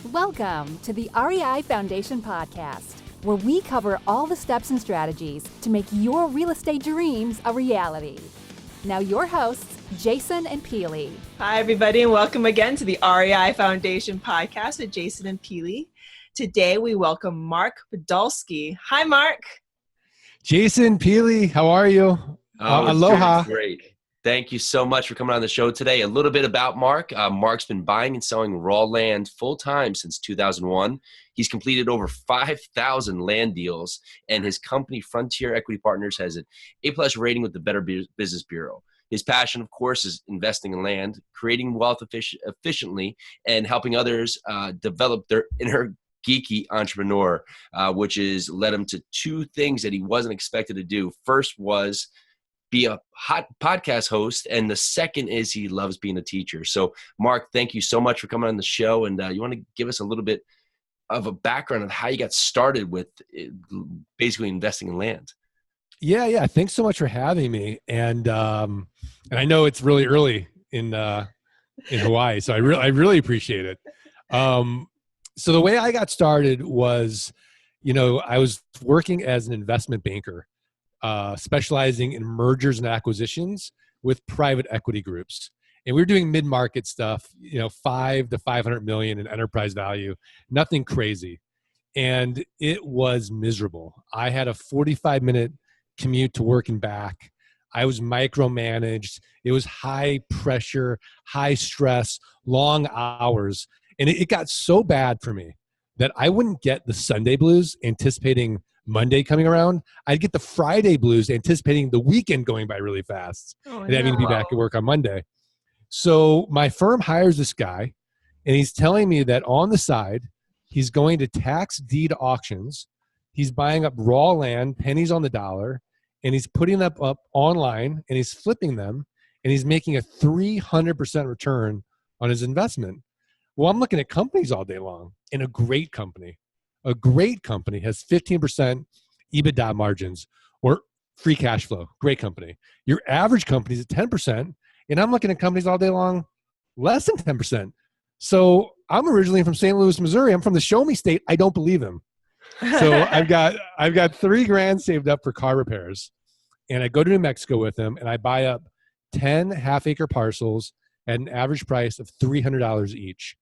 Welcome to the REI Foundation Podcast, where we cover all the steps and strategies to make your real estate dreams a reality. Now your hosts, Jason and Peely. Hi, everybody, and welcome again to the REI Foundation Podcast with Jason and Peely. Today, we welcome Mark Podolsky. Hi, Mark. Jason, Peely, how are you? Aloha. Great. Thank you so much for coming on the show today. A little bit about Mark. Mark's been buying and selling raw land full-time since 2001. He's completed over 5,000 land deals, and his company, Frontier Equity Partners, has an A+ rating with the Better Business Bureau. His passion, of course, is investing in land, creating wealth efficiently, and helping others develop their inner geeky entrepreneur, which has led him to two things that he wasn't expected to do. First was be a hot podcast host, and the second is he loves being a teacher. So, Mark, thank you so much for coming on the show, and you want to give us a little bit of a background of how you got started with basically investing in land. Yeah. Thanks so much for having me. And I know it's really early in Hawaii, so I really appreciate it. So the way I got started was, I was working as an investment banker, specializing in mergers and acquisitions with private equity groups. And we were doing mid-market stuff, 5 to 500 million in enterprise value, nothing crazy. And it was miserable. I had a 45-minute commute to work and back. I was micromanaged. It was high pressure, high stress, long hours. And it got so bad for me that I wouldn't get the Sunday blues anticipating Monday coming around. I'd get the Friday blues anticipating the weekend going by really fast and having to be back at work on Monday. So my firm hires this guy, and he's telling me that on the side, he's going to tax deed auctions. He's buying up raw land, pennies on the dollar, and he's putting them up online, and he's flipping them, and he's making a 300% return on his investment. Well, I'm looking at companies all day long, and a great company has 15% EBITDA margins or free cash flow. Great company. Your average company is at 10%, and I'm looking at companies all day long less than 10%. So I'm originally from St. Louis, Missouri. I'm from the show me state. I don't believe him. So I've got $3,000 saved up for car repairs, and I go to New Mexico with him, and I buy up 10 half-acre parcels at an average price of $300 each.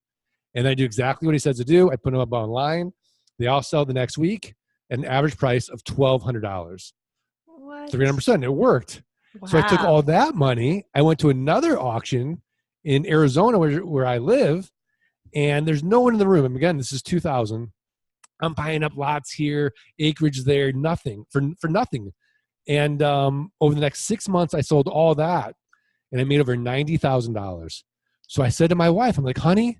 And I do exactly what he says to do. I put them up online. They all sell the next week at an average price of $1,200. What? 300%. It worked. Wow. So I took all that money. I went to another auction in Arizona where I live, and there's no one in the room. And again, this is 2000. I'm buying up lots here, acreage there, nothing for nothing. And over the next 6 months, I sold all that, and I made over $90,000. So I said to my wife, I'm like, honey,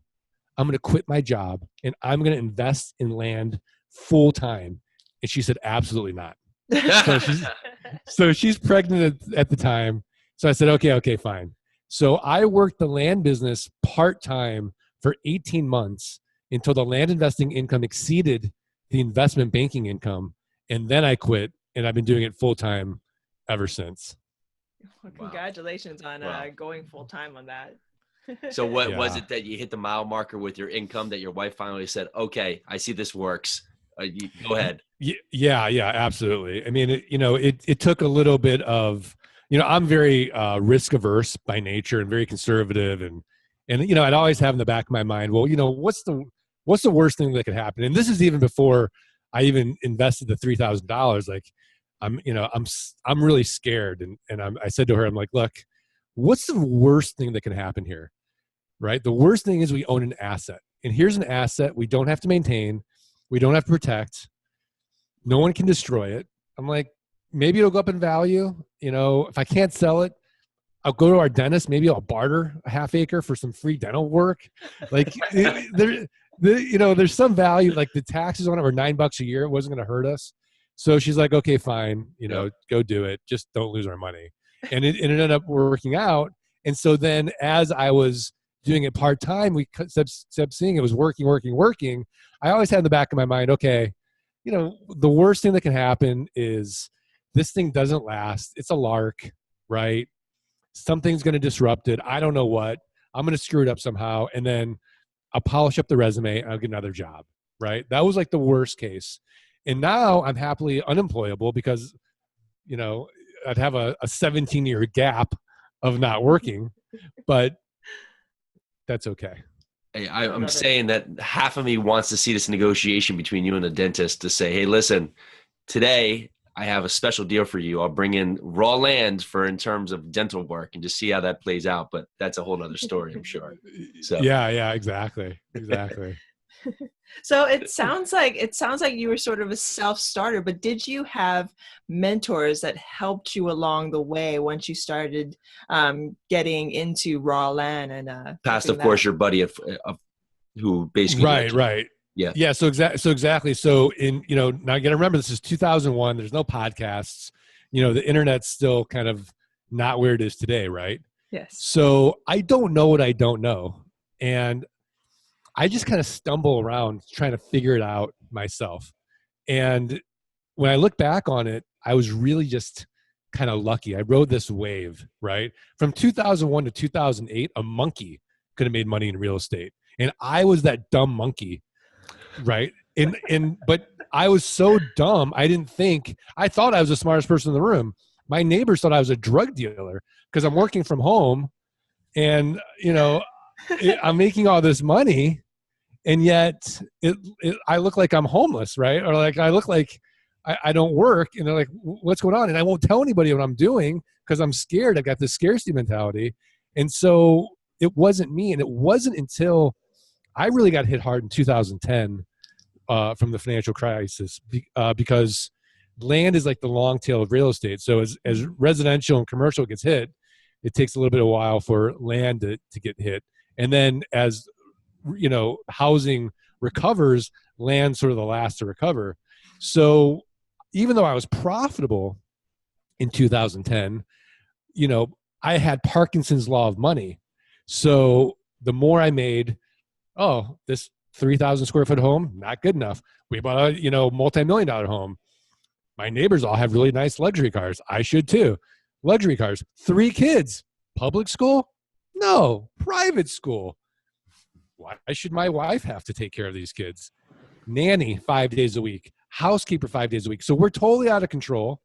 I'm going to quit my job, and I'm going to invest in land full time. And she said, absolutely not. So she's pregnant at the time. So I said, okay, fine. So I worked the land business part-time for 18 months until the land investing income exceeded the investment banking income. And then I quit, and I've been doing it full-time ever since. Well, congratulations on going full-time on that. So what was it that you hit the mile marker with your income that your wife finally said, okay, I see this works. Go ahead. Yeah, absolutely. I mean, it took a little bit of, I'm very risk averse by nature and very conservative. And I'd always have in the back of my mind, well, what's the worst thing that could happen? And this is even before I even invested the $3,000. Like I'm really scared. And I said to her, I'm like, look, what's the worst thing that can happen here? Right? The worst thing is we own an asset. And here's an asset we don't have to maintain. We don't have to protect. No one can destroy it. I'm like, maybe it'll go up in value. If I can't sell it, I'll go to our dentist. Maybe I'll barter a half acre for some free dental work. Like there's some value, like the taxes on it were $9 a year. It wasn't going to hurt us. So she's like, okay, fine. Go do it. Just don't lose our money. And it ended up working out. And so then as I was doing it part-time, we kept seeing it was working. I always had in the back of my mind, okay, the worst thing that can happen is this thing doesn't last. It's a lark, right? Something's going to disrupt it. I don't know what. I'm going to screw it up somehow. And then I'll polish up the resume, and I'll get another job, right? That was like the worst case. And now I'm happily unemployable because, I'd have a 17-year gap of not working, but that's okay. Hey, I'm saying that half of me wants to see this negotiation between you and the dentist to say, hey, listen, today I have a special deal for you. I'll bring in raw land in terms of dental work and just see how that plays out. But that's a whole nother story, I'm sure. So yeah, exactly. So it sounds like you were sort of a self-starter, but did you have mentors that helped you along the way once you started getting into raw land and past, of course, your buddy who basically right. Yeah. So exactly. So now you got to remember, this is 2001. There's no podcasts. The internet's still kind of not where it is today, right? Yes. So I don't know what I don't know, and I just kind of stumble around trying to figure it out myself. And when I look back on it, I was really just kind of lucky. I rode this wave, right? From 2001 to 2008, a monkey could have made money in real estate. And I was that dumb monkey, right? But I was so dumb, I thought I was the smartest person in the room. My neighbors thought I was a drug dealer because I'm working from home and, I'm making all this money, and yet I look like I'm homeless, right? Or like I look like I don't work, and they're like, what's going on? And I won't tell anybody what I'm doing because I'm scared. I've got this scarcity mentality. And so it wasn't me. And it wasn't until I really got hit hard in 2010 from the financial crisis because land is like the long tail of real estate. So as residential and commercial gets hit, it takes a little bit of a while for land to get hit. And then as housing recovers, land sort of the last to recover. So even though I was profitable in 2010, I had Parkinson's law of money. So the more I made, this 3,000 square foot home, not good enough. We bought a, multi-million-dollar home. My neighbors all have really nice luxury cars. I should too. Luxury cars. 3 kids. Public school? No. Private school. Why should my wife have to take care of these kids? Nanny 5 days a week. Housekeeper 5 days a week. So we're totally out of control.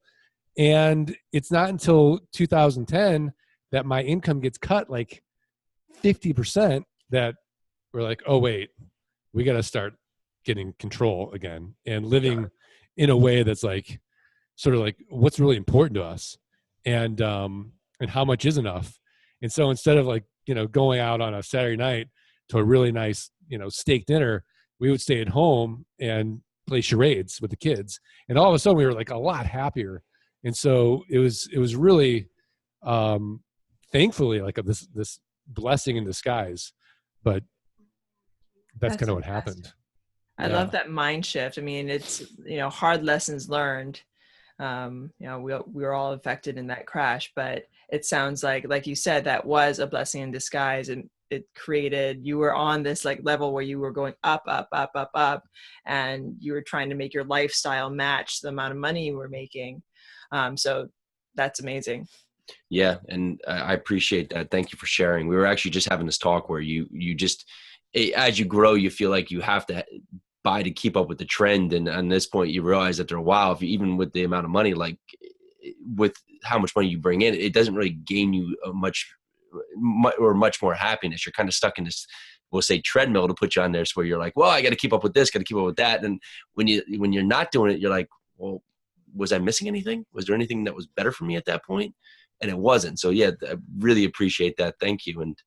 And it's not until 2010 that my income gets cut like 50% that we're like, oh, wait, we got to start getting control again and living in a way that's like, sort of like what's really important to us and how much is enough. And so instead of like, going out on a Saturday night to a really nice, steak dinner, we would stay at home and play charades with the kids. And all of a sudden we were like a lot happier. And so it was really, thankfully like this blessing in disguise, but that's kind of what happened. I love that mind shift. I mean, it's, hard lessons learned. We were all affected in that crash, but it sounds like you said, that was a blessing in disguise, and it created, you were on this like level where you were going up, and you were trying to make your lifestyle match the amount of money you were making. So that's amazing. Yeah. And I appreciate that. Thank you for sharing. We were actually just having this talk where you just, as you grow, you feel like you have to buy to keep up with the trend. And at this point you realize that even with the amount of money, like with how much money you bring in, it doesn't really gain you much more happiness. You're kind of stuck in this, we'll say, treadmill to put you on there. So where you're like, well, I got to keep up with this, got to keep up with that. And when you're not doing it, you're like, well, was I missing anything? Was there anything that was better for me at that point? And it wasn't. So yeah, I really appreciate that. Thank you. And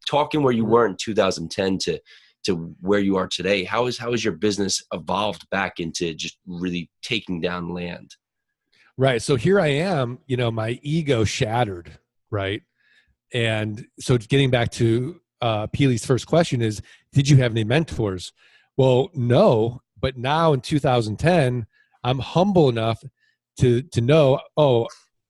talking where you were in 2010 to where you are today, how has your business evolved back into just really taking down land? Right. So here I am, my ego shattered. Right. And so getting back to Peely's first question is, did you have any mentors? Well, no, but now in 2010, I'm humble enough to know,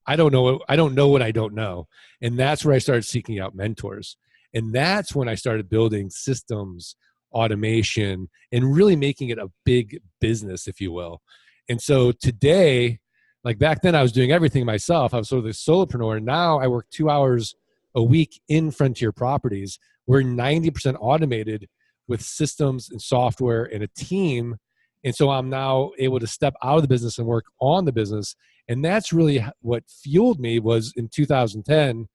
I don't know what I don't know. And that's where I started seeking out mentors. And that's when I started building systems, automation, and really making it a big business, if you will. And so today, like back then I was doing everything myself. I was sort of the solopreneur. Now I work 2 hours a week in Frontier Properties. We're 90% automated with systems and software and a team. And so I'm now able to step out of the business and work on the business. And that's really what fueled me was in 2010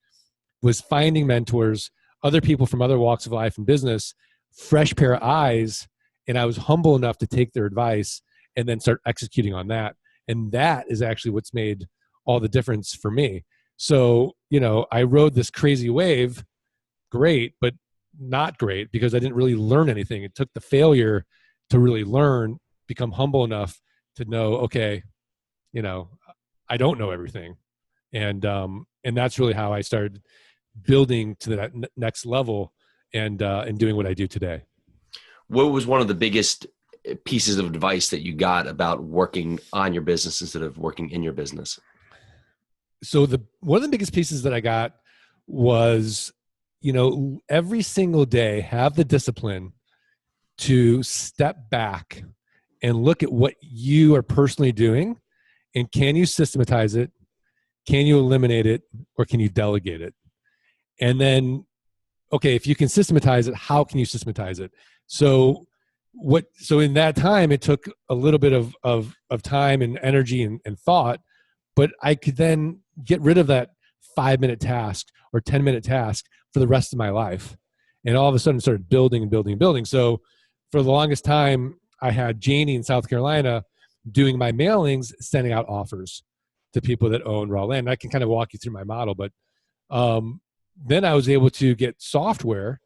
was finding mentors, other people from other walks of life and business, fresh pair of eyes. And I was humble enough to take their advice and then start executing on that. And that is actually what's made all the difference for me. So, I rode this crazy wave, great, but not great because I didn't really learn anything. It took the failure to really learn, become humble enough to know, okay, I don't know everything. And that's really how I started building to that next level and doing what I do today. What was one of the biggest pieces of advice that you got about working on your business instead of working in your business? So one of the biggest pieces that I got was, every single day have the discipline to step back and look at what you are personally doing, and can you systematize it? Can you eliminate it? Or can you delegate it? And then, okay, if you can systematize it, how can you systematize it? So in that time, it took a little bit of time and energy and thought, but I could then get rid of that 5-minute task or 10-minute task for the rest of my life. And all of a sudden started building and building and building. So for the longest time, I had Janie in South Carolina doing my mailings, sending out offers to people that own raw land. I can kind of walk you through my model, but then I was able to get software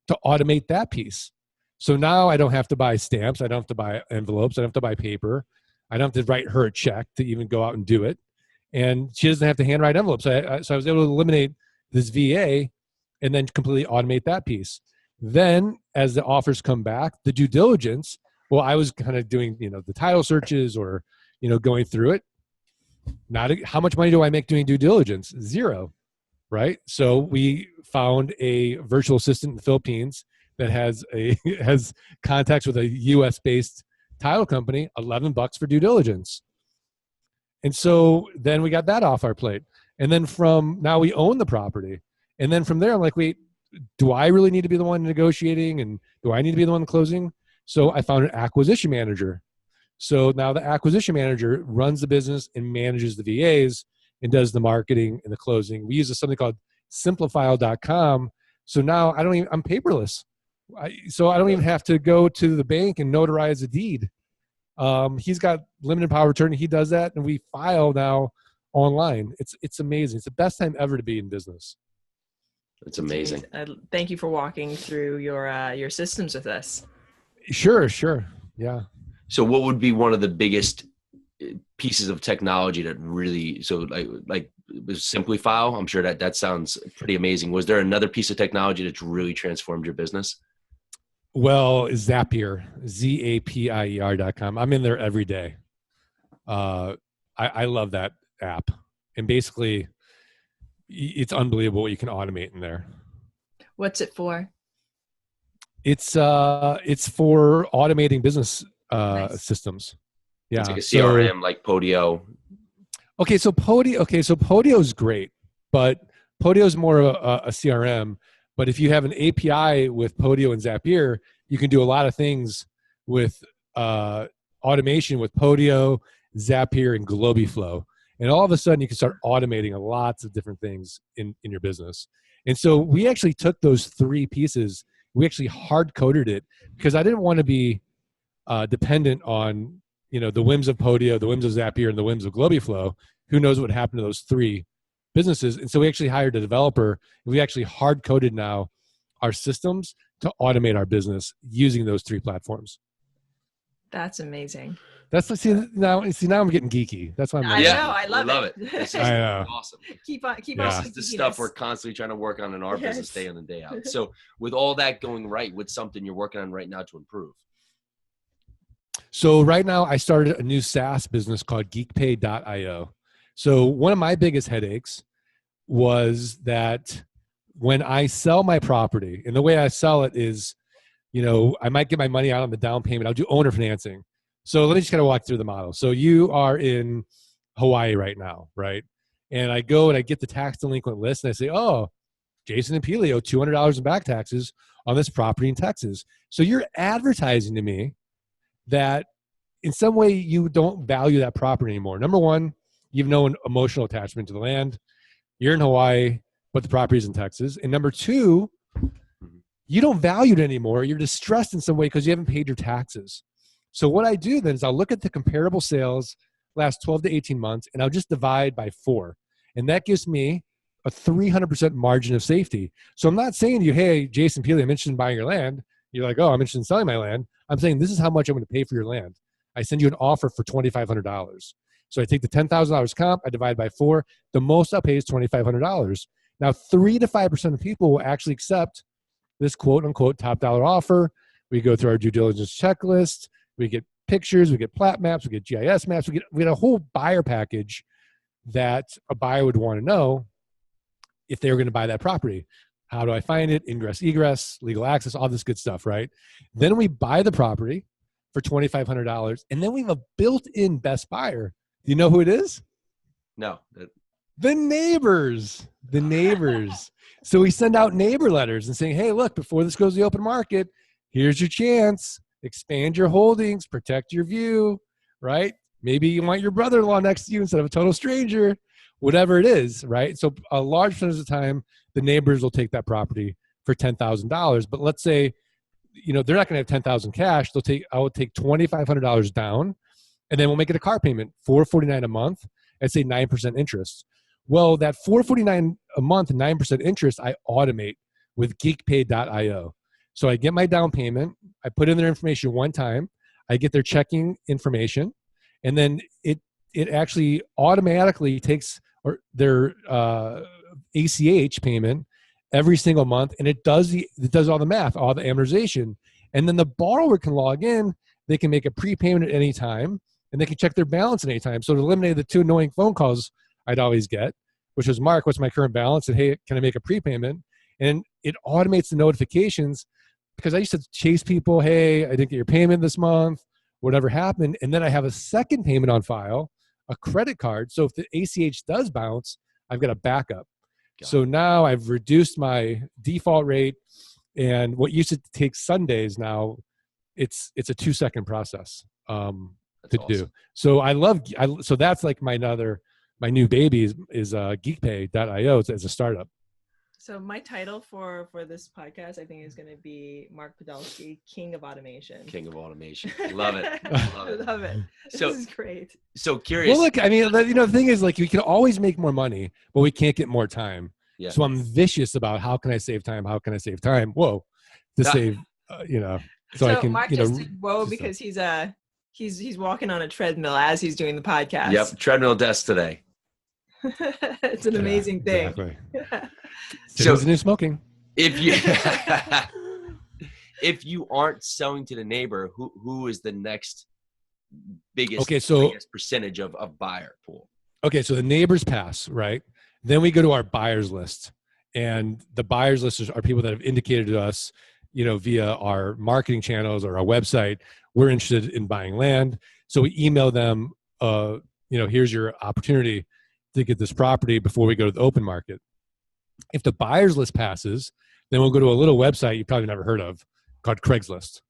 to automate that piece. So now I don't have to buy stamps. I don't have to buy envelopes. I don't have to buy paper. I don't have to write her a check to even go out and do it. And she doesn't have to handwrite envelopes. So I was able to eliminate this VA and then completely automate that piece. Then as the offers come back, the due diligence, well, I was kind of doing, the title searches or, going through it. How much money do I make doing due diligence? Zero, right? So we found a virtual assistant in the Philippines that has contacts with a US based title company, $11 for due diligence. And so then we got that off our plate. And then from now we own the property. And then from there, I'm like, wait, do I really need to be the one negotiating? And do I need to be the one closing? So I found an acquisition manager. So now the acquisition manager runs the business and manages the VAs and does the marketing and the closing. We use something called simplifile.com. So now I'm paperless. So I don't even have to go to the bank and notarize a deed. He's got limited power of attorney. He does that, and we file now online. It's amazing. It's the best time ever to be in business. It's amazing. Thank you for walking through your systems with us. Sure. Yeah. So what would be one of the biggest pieces of technology that really, so like Simplifile? I'm sure that sounds pretty amazing. Was there another piece of technology that's really transformed your business? Well, Zapier, ZAPIER.com. I'm in there every day. I love that app. And basically, it's unbelievable what you can automate in there. What's it for? It's for automating business Nice. systems. Yeah. It's like a CRM, like Podio. Okay, so Podio is great, but Podio is more of a CRM. But if you have an API with Podio and Zapier, you can do a lot of things with automation with Podio, Zapier, and Globiflow. And all of a sudden, you can start automating lots of different things in your business. And so we actually took those three pieces. We actually hard-coded it because I didn't want to be dependent on the whims of Podio, the whims of Zapier, and the whims of Globiflow. Who knows what happened to those three businesses? And so we actually hired a developer. And we actually hard-coded now our systems to automate our business using those three platforms. That's amazing. Now I'm getting geeky. That's why I'm. I know. I love it. This is I know. awesome. Keep on. Yeah. This is the stuff we're constantly trying to work on in our business day in and day out. So with all that going right, what's something you're working on right now to improve? So right now I started a new SaaS business called geekpay.io. So one of my biggest headaches was that when I sell my property, and the way I sell it is, I might get my money out on the down payment. I'll do owner financing. So let me just kind of walk through the model. So you are in Hawaii right now, right? And I go and I get the tax delinquent list and I say, oh, Jason and Peely owe $200 in back taxes. on this property in Texas. So you're advertising to me that in some way you don't value that property anymore. Number one, you've no emotional attachment to the land. You're in Hawaii, but the property is in Texas. And number two, you don't value it anymore. You're distressed in some way because you haven't paid your taxes. So what I do then is I'll look at the comparable sales last 12 to 18 months, and I'll just divide by 4. And that gives me a 300% margin of safety. So I'm not saying to you, hey, Jason Peely, I'm interested in buying your land. You're like, oh, I'm interested in selling my land. I'm saying this is how much I'm going to pay for your land. I send you an offer for $2,500. So I take the $10,000 comp, I divide by 4. The most I'll pay is $2,500. Now, 3 to 5% of people will actually accept this quote unquote top dollar offer. We go through our due diligence checklist. We get pictures, we get plat maps, we get GIS maps, we get a whole buyer package that a buyer would want to know if they were going to buy that property. How do I find it? Ingress, egress, legal access, all this good stuff, right? Then we buy the property for $2,500, and then we have a built-in best buyer. Do you know who it is? No. The neighbors. The neighbors. So we send out neighbor letters and saying, hey, look, before this goes to the open market, here's your chance. Expand your holdings, protect your view, right? Maybe you want your brother-in-law next to you instead of a total stranger, whatever it is, right? So a large percentage of the time, the neighbors will take that property for $10,000. But let's say, they're not going to have 10,000 cash. I will take $2,500 down, and then we'll make it a car payment, $449 a month, at say 9% interest. Well, that $449 a month and 9% interest, I automate with geekpay.io. So I get my down payment, I put in their information one time, I get their checking information, and then it actually automatically takes their ACH payment every single month, and it does all the math, all the amortization. And then the borrower can log in, they can make a prepayment at any time, and they can check their balance at any time. So it eliminated the 2 annoying phone calls I'd always get, which was, Mark, what's my current balance? And hey, can I make a prepayment? And it automates the notifications, because I used to chase people, hey, I didn't get your payment this month, whatever happened. And then I have a second payment on file, a credit card. So if the ACH does bounce, I've got a backup. So now I've reduced my default rate, and what used to take Sundays now, it's a 2-second process to do. So so that's like my new baby is geekpay.io as a startup. So my title for this podcast, I think, is going to be Mark Podolsky, King of Automation. King of Automation. Love it. Love it. So, this is great. So curious. Well, look, I mean, the thing is, like, we can always make more money, but we can't get more time. Yeah. So I'm vicious about how can I save time? How can I save time? Whoa, to save, so I can, Mark just did whoa because he's walking on a treadmill as he's doing the podcast. Yep. Treadmill desk today. It's an amazing thing. Exactly. So the new smoking. If you aren't selling to the neighbor, who is the next biggest percentage of buyer pool? Okay, so the neighbors pass, right? Then we go to our buyers list, and the buyers list are people that have indicated to us, via our marketing channels or our website, we're interested in buying land. So we email them, here's your opportunity to get this property before we go to the open market. If the buyers list passes, then we'll go to a little website you've probably never heard of called Craigslist.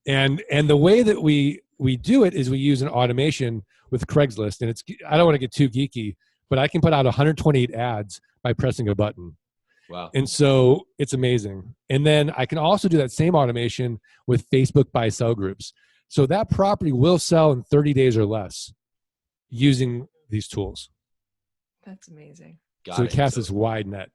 And the way that we do it is we use an automation with Craigslist. And I don't want to get too geeky, but I can put out 128 ads by pressing a button. Wow. And so it's amazing. And then I can also do that same automation with Facebook buy sell groups. So that property will sell in 30 days or less using these tools. That's amazing. So it casts this wide net.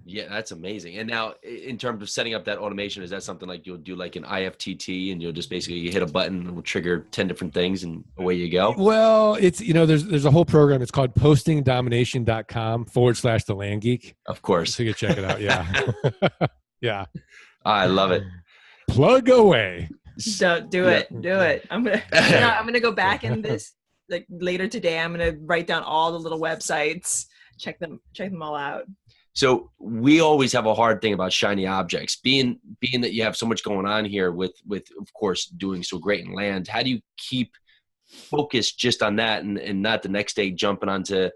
Yeah, that's amazing. And now, in terms of setting up that automation, is that something like you'll do like an IFTT, and you'll just basically hit a button and it will trigger 10 different things, and away you go? Well, it's, there's a whole program. It's called postingdomination.com/the land geek. Of course. So you can check it out. Yeah. Yeah. I love it. Plug away. Do it. I'm gonna go back in this like later today. I'm gonna write down all the little websites, check them all out. So we always have a hard thing about shiny objects. Being that you have so much going on here with of course doing so great in land, how do you keep focused just on that and not the next day jumping onto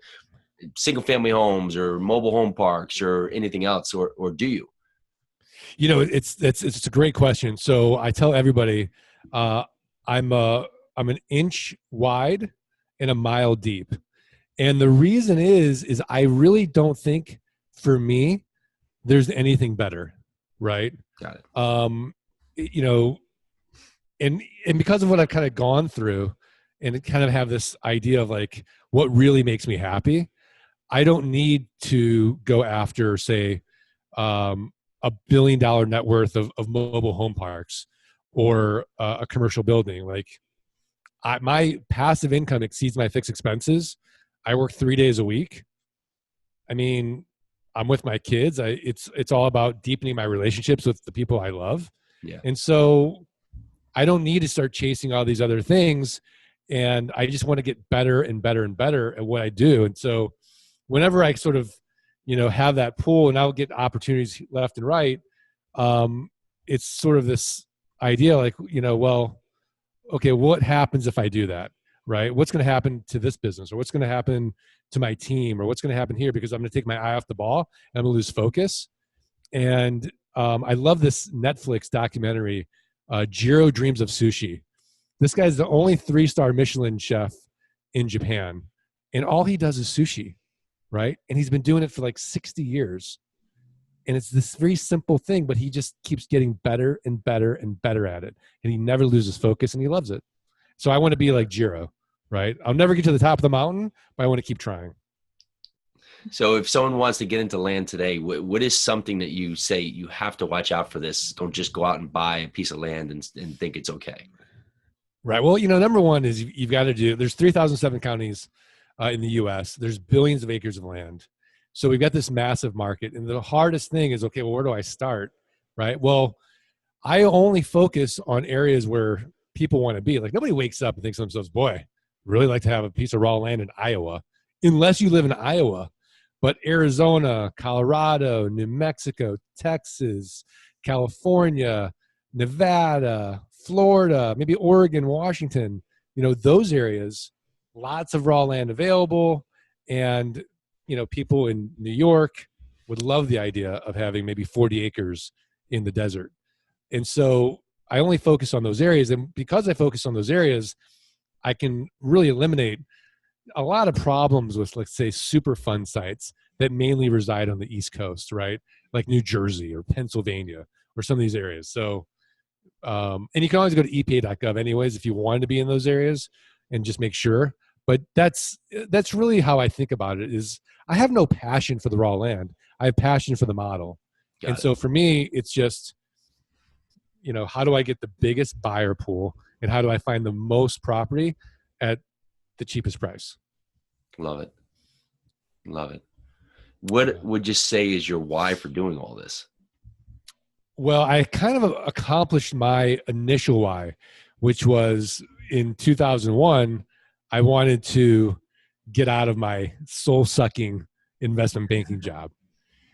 single family homes or mobile home parks or anything else, or do you? It's a great question. So I tell everybody, I'm an inch wide and a mile deep. And the reason is I really don't think for me, there's anything better. Right. Got it. And because of what I've kind of gone through and kind of have this idea of like what really makes me happy, I don't need to go after, say, $1 billion net worth of mobile home parks or a commercial building. Like my passive income exceeds my fixed expenses. I work 3 days a week. I mean, I'm with my kids. It's all about deepening my relationships with the people I love. Yeah. And so I don't need to start chasing all these other things. And I just want to get better and better and better at what I do. And so whenever I sort of, have that pool and I'll get opportunities left and right, it's sort of this idea like, well, okay, what happens if I do that, right? What's going to happen to this business, or what's going to happen to my team, or what's going to happen here, because I'm going to take my eye off the ball and I'm going to lose focus. And I love this Netflix documentary, Jiro Dreams of Sushi. This guy's the only 3-star Michelin chef in Japan, and all he does is sushi, right? And he's been doing it for like 60 years. And it's this very simple thing, but he just keeps getting better and better and better at it. And he never loses focus, and he loves it. So I want to be like Jiro, right? I'll never get to the top of the mountain, but I want to keep trying. So if someone wants to get into land today, what is something that you say you have to watch out for this? Don't just go out and buy a piece of land and think it's okay. Right. Well, number one is you've got to there's 3,007 counties in the U.S. There's billions of acres of land. So we've got this massive market. And the hardest thing is, okay, well, where do I start? Right. Well, I only focus on areas where people want to be. Like nobody wakes up and thinks to themselves, boy, really like to have a piece of raw land in Iowa, unless you live in Iowa. But Arizona, Colorado, New Mexico, Texas, California, Nevada, Florida, maybe Oregon, Washington, those areas, lots of raw land available. And, people in New York would love the idea of having maybe 40 acres in the desert. And so I only focus on those areas. And because I focus on those areas, I can really eliminate a lot of problems with, let's say, Superfund sites that mainly reside on the East Coast, right? Like New Jersey or Pennsylvania or some of these areas. So, and you can always go to epa.gov anyways if you wanted to be in those areas and just make sure. But that's really how I think about it. Is I have no passion for the raw land. I have passion for the model. So for me, it's just, how do I get the biggest buyer pool, and how do I find the most property at the cheapest price? Love it. Love it. What would you say is your why for doing all this? Well, I kind of accomplished my initial why, which was in 2001, I wanted to get out of my soul-sucking investment banking job.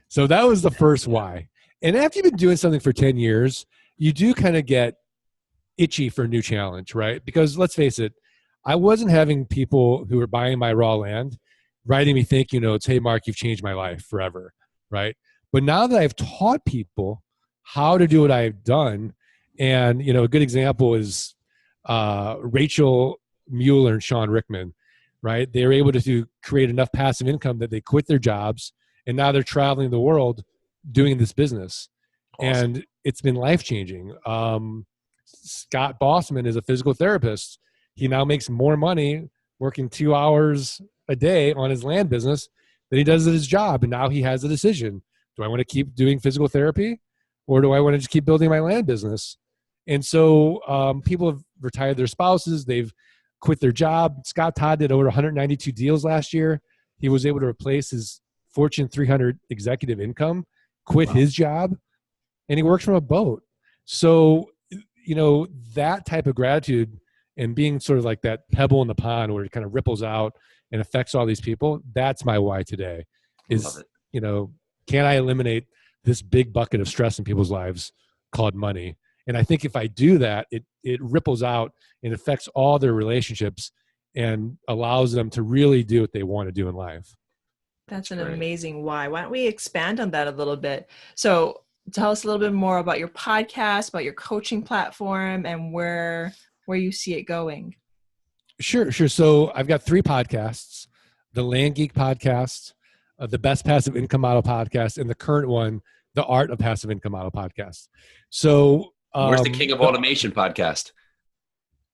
So that was the first why. And after you've been doing something for 10 years, you do kind of get itchy for a new challenge, right? Because let's face it, I wasn't having people who were buying my raw land writing me thank you notes, hey, Mark, you've changed my life forever, right? But now that I've taught people how to do what I've done, and, a good example is Rachel Mueller and Sean Rickman, right? They were able to create enough passive income that they quit their jobs, and now they're traveling the world doing this business. Awesome. And it's been life-changing. Scott Bossman is a physical therapist. He now makes more money working 2 hours a day on his land business than he does at his job. And now he has a decision. Do I want to keep doing physical therapy, or do I want to just keep building my land business? And so people have retired their spouses. They've quit their job. Scott Todd did over 192 deals last year. He was able to replace his Fortune 300 executive income, quit his job, and he works from a boat. So, that type of gratitude and being sort of like that pebble in the pond where it kind of ripples out and affects all these people, that's my why today is, can I eliminate this big bucket of stress in people's lives called money? And I think if I do that, it ripples out and affects all their relationships and allows them to really do what they want to do in life. That's an amazing why. Why don't we expand on that a little bit? So tell us a little bit more about your podcast, about your coaching platform, and where you see it going. Sure. So I've got 3 podcasts: the Land Geek podcast, the Best Passive Income Model podcast, and the current one, the Art of Passive Income Model podcast. So where's the King of Automation podcast?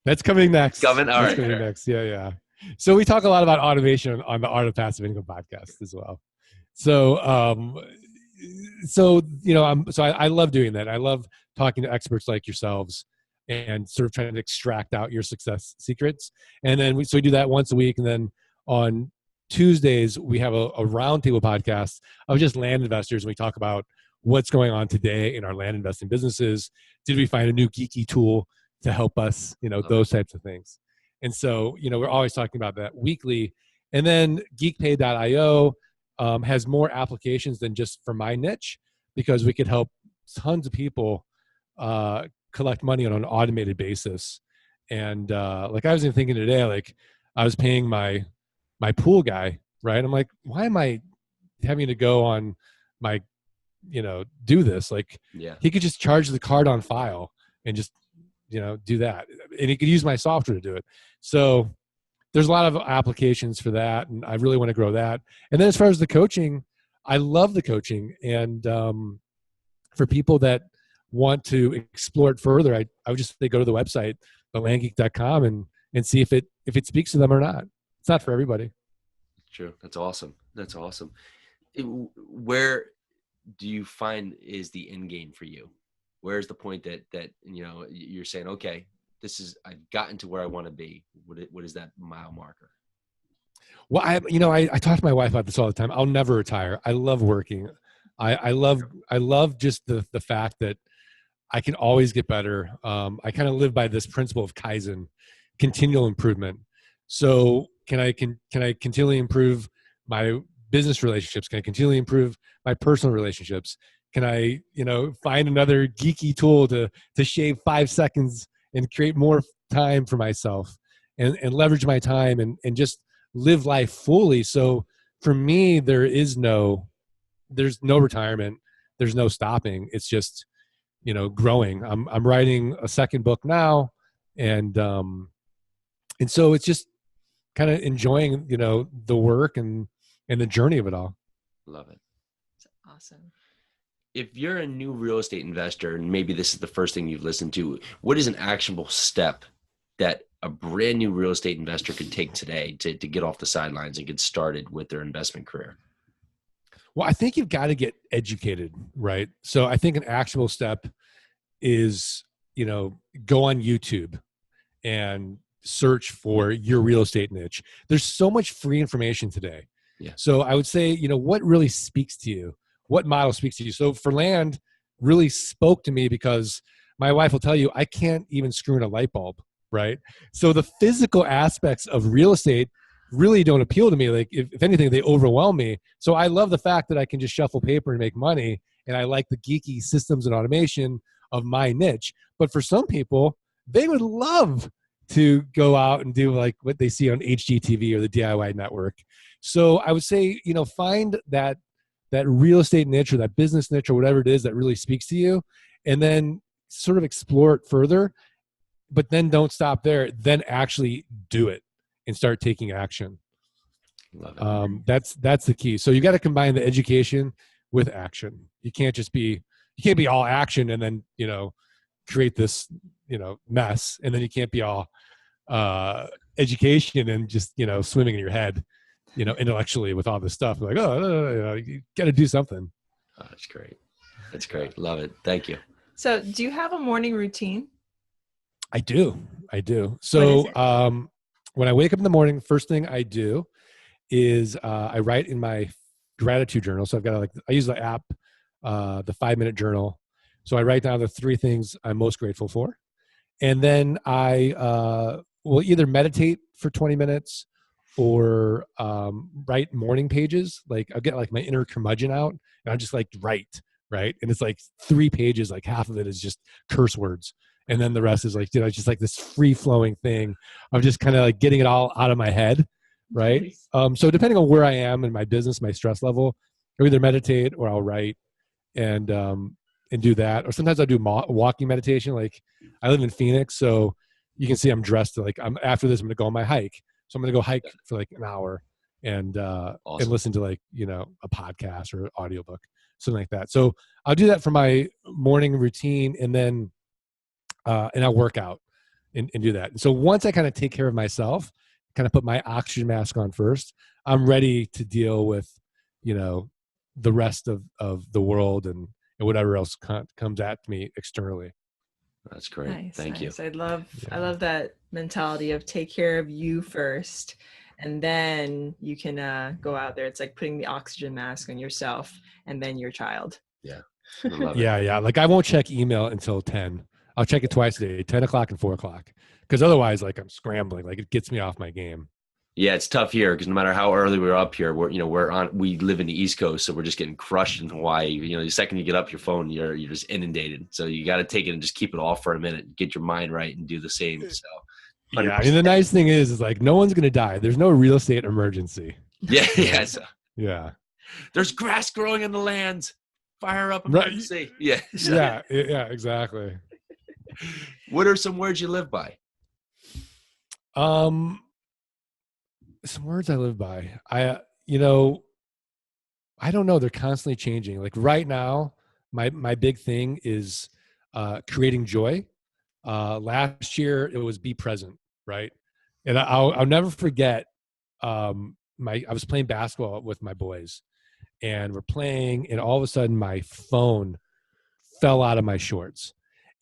That's coming next. Coming next. Yeah. So we talk a lot about automation on the Art of Passive Income podcast as well. So, I love doing that. I love talking to experts like yourselves and sort of trying to extract out your success secrets. And then we do that once a week. And then on Tuesdays, we have a roundtable podcast of just land investors. And we talk about what's going on today in our land investing businesses. Did we find a new geeky tool to help us, those types of things. And so, we're always talking about that weekly. And then geekpay.io has more applications than just for my niche, because we could help tons of people collect money on an automated basis. And like I was even thinking today, like I was paying my pool guy, right? I'm like, why am I having to go on my, do this? Like he could just charge the card on file and just, do that. And he could use my software to do it. So there's a lot of applications for that. And I really want to grow that. And then as far as the coaching, I love the coaching. And for people that want to explore it further, I would just say go to the website, thelandgeek.com, and see if it speaks to them or not. It's not for everybody. True. That's awesome. Where do you find is the end game for you? Where's the point that you're saying, okay, I've gotten to where I want to be? What is that mile marker? Well, I talk to my wife about this all the time. I'll never retire. I love working. I love just the fact that I can always get better. I kind of live by this principle of Kaizen, continual improvement. So can I continually improve my business relationships? Can I continually improve my personal relationships? Can I, find another geeky tool to shave 5 seconds and create more time for myself and leverage my time and just live life fully? So for me, there's no retirement. There's no stopping. It's just, growing. I'm writing a second book now. And so it's just kind of enjoying, the work and the journey of it all. Love it. That's awesome. If you're a new real estate investor, and maybe this is the first thing you've listened to, what is an actionable step that a brand new real estate investor could take today to get off the sidelines and get started with their investment career? Well, I think you've got to get educated, right? So I think an actionable step is, go on YouTube and search for your real estate niche. There's so much free information today. Yeah. So I would say, what really speaks to you? What model speaks to you? So for land, really spoke to me because my wife will tell you, I can't even screw in a light bulb, right? So the physical aspects of real estate really don't appeal to me. Like if anything, they overwhelm me. So I love the fact that I can just shuffle paper and make money. And I like the geeky systems and automation of my niche. But for some people, they would love to go out and do like what they see on HGTV or the DIY network. So I would say, find that real estate niche or that business niche or whatever it is that really speaks to you, and then sort of explore it further, but then don't stop there. Then actually do it and start taking action. Love it. That's the key. So you got to combine the education with action. You can't be all action and then, create this, mess. And then you can't be all education and just, swimming in your head, intellectually with all this stuff. Like, you got to do something. Oh, that's great. That's great. Love it. Thank you. So do you have a morning routine? I do. So when I wake up in the morning, first thing I do is I write in my gratitude journal. So I've got I use the app, the 5-minute journal. So I write down the 3 things I'm most grateful for. And then I will either meditate for 20 minutes or write morning pages. Like I'll get like my inner curmudgeon out and I'll just write, right? And it's like 3 pages, like half of it is just curse words. And then the rest is just like this free flowing thing of just kind of like getting it all out of my head. Right. So depending on where I am in my business, my stress level, I'll either meditate or I'll write. And do that. Or sometimes I'll do walking meditation. Like I live in Phoenix, so you can see I'm dressed like after this, I'm going to go on my hike. So I'm going to go hike for like an hour and listen to like, a podcast or audiobook, something like that. So I'll do that for my morning routine, and then and I'll work out and do that. And so once I kind of take care of myself, kind of put my oxygen mask on first, I'm ready to deal with, the rest of the world and whatever else comes at me externally. That's great. Nice, Thank nice. you. I love that mentality of take care of you first, and then you can go out there. It's like putting the oxygen mask on yourself and then your child. Yeah. I love it. Yeah. Like I won't check email until 10. I'll check it twice a day, 10 o'clock and 4 o'clock. Because otherwise, like I'm scrambling, like it gets me off my game. Yeah, it's tough here because no matter how early we're up here, we live in the East Coast, so we're just getting crushed in Hawaii. The second you get up your phone, you're just inundated. So you got to take it and just keep it off for a minute, get your mind right, and do the same. So 100%. Yeah, I mean the nice thing is like no one's gonna die. There's no real estate emergency. Yeah, yes. Yeah. There's grass growing in the land. Fire up emergency. Right. Yeah. Yeah, exactly. What are some words you live by? Some words I live by. I don't know. They're constantly changing. Like right now, my big thing is creating joy. Last year it was be present, right? And I'll never forget. I was playing basketball with my boys, and we're playing, and all of a sudden my phone fell out of my shorts,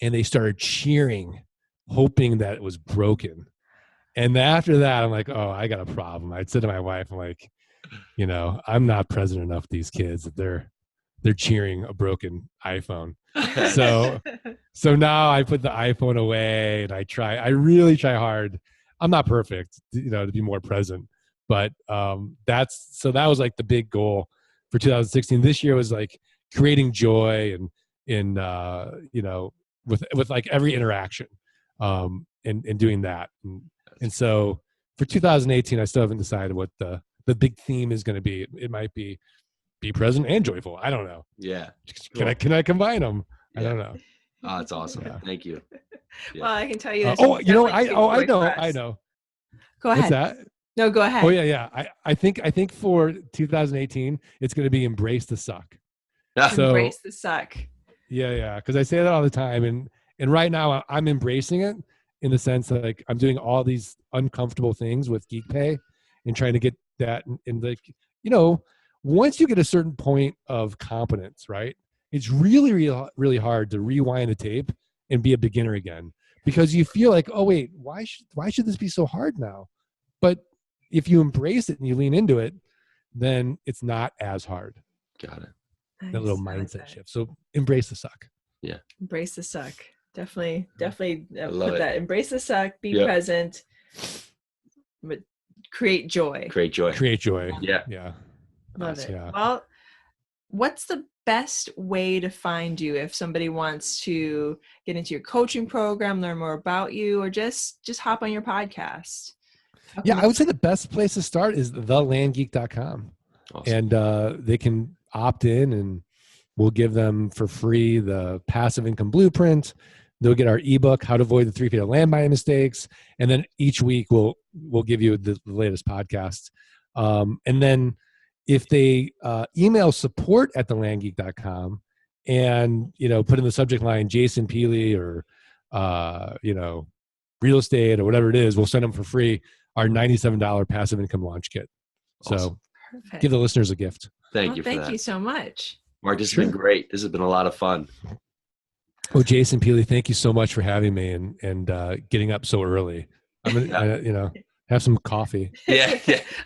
and they started cheering, hoping that it was broken. And after that, I'm like, oh, I got a problem. I'd said to my wife, I'm like, I'm not present enough with these kids that they're cheering a broken iPhone. So now I put the iPhone away and I really try hard. I'm not perfect, to be more present, but that was like the big goal for 2016. This year was like creating joy and with like every interaction, and doing that. And so for 2018, I still haven't decided what the big theme is going to be. It might be present and joyful. I don't know. Yeah. Can I combine them? Yeah. I don't know. Oh, that's awesome. Yeah. Thank you. Yeah. Well, I can tell you this. I know. Go ahead. What's that? No, go ahead. Oh yeah. I think for 2018, it's going to be embrace the suck. So, embrace the suck. Yeah. Because I say that all the time, and right now I'm embracing it in the sense that like I'm doing all these uncomfortable things with Geek Pay and trying to get that, and like once you get a certain point of competence, right? It's really, really, really hard to rewind the tape and be a beginner again, because you feel like, oh wait, why should this be so hard now? But if you embrace it and you lean into it, then it's not as hard. Got it. That little mindset shift. So embrace the suck. Yeah. Embrace the suck. Definitely put it. that. Embrace the suck. Be present. But create joy. Yeah. Love it. Yeah. Well, what's the best way to find you if somebody wants to get into your coaching program, learn more about you, or just hop on your podcast? Yeah, I would say the best place to start is thelandgeek.com. Awesome. And they can opt in, and we'll give them for free the passive income blueprint. They'll get our ebook, How to Avoid the 3 Feet of Land Buying Mistakes. And then each week we'll give you the latest podcast. And then if they email support@thelandgeek.com and, put in the subject line, Jason Peely or, real estate or whatever it is, we'll send them for free our $97 passive income launch kit. Awesome. So give the listeners a gift. Thank you for that. Thank you so much. Mark, this has been great. This has been a lot of fun. Oh, Jason Peely, thank you so much for having me and getting up so early. I'm gonna, have some coffee. Yeah.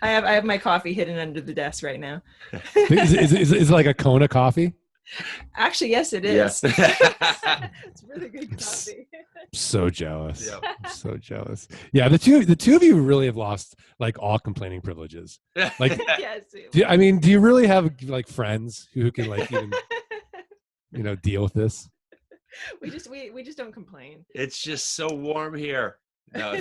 I have my coffee hidden under the desk right now. Is it like a Kona coffee? Actually, yes, it is. Yeah. It's really good coffee. So jealous. Yep. I'm so jealous. Yeah, the two of you really have lost like all complaining privileges. Like, yes, do you really have like friends who can like even deal with this? We just don't complain. It's just so warm here. No,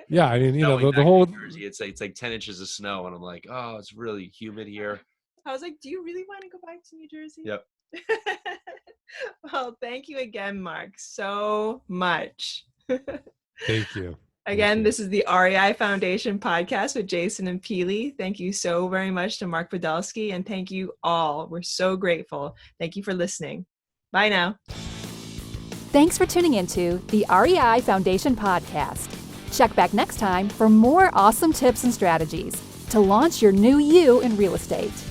yeah. I mean, the whole Jersey, it's like 10 inches of snow, and I'm like, oh, it's really humid here. I was like, do you really want to go back to New Jersey? Yep. Well, thank you again, Mark, so much. Thank you. Again, this is the REI Foundation podcast with Jason and Peely. Thank you so very much to Mark Podolsky, and thank you all. We're so grateful. Thank you for listening. Bye now. Thanks for tuning into the REI Foundation podcast. Check back next time for more awesome tips and strategies to launch your new you in real estate.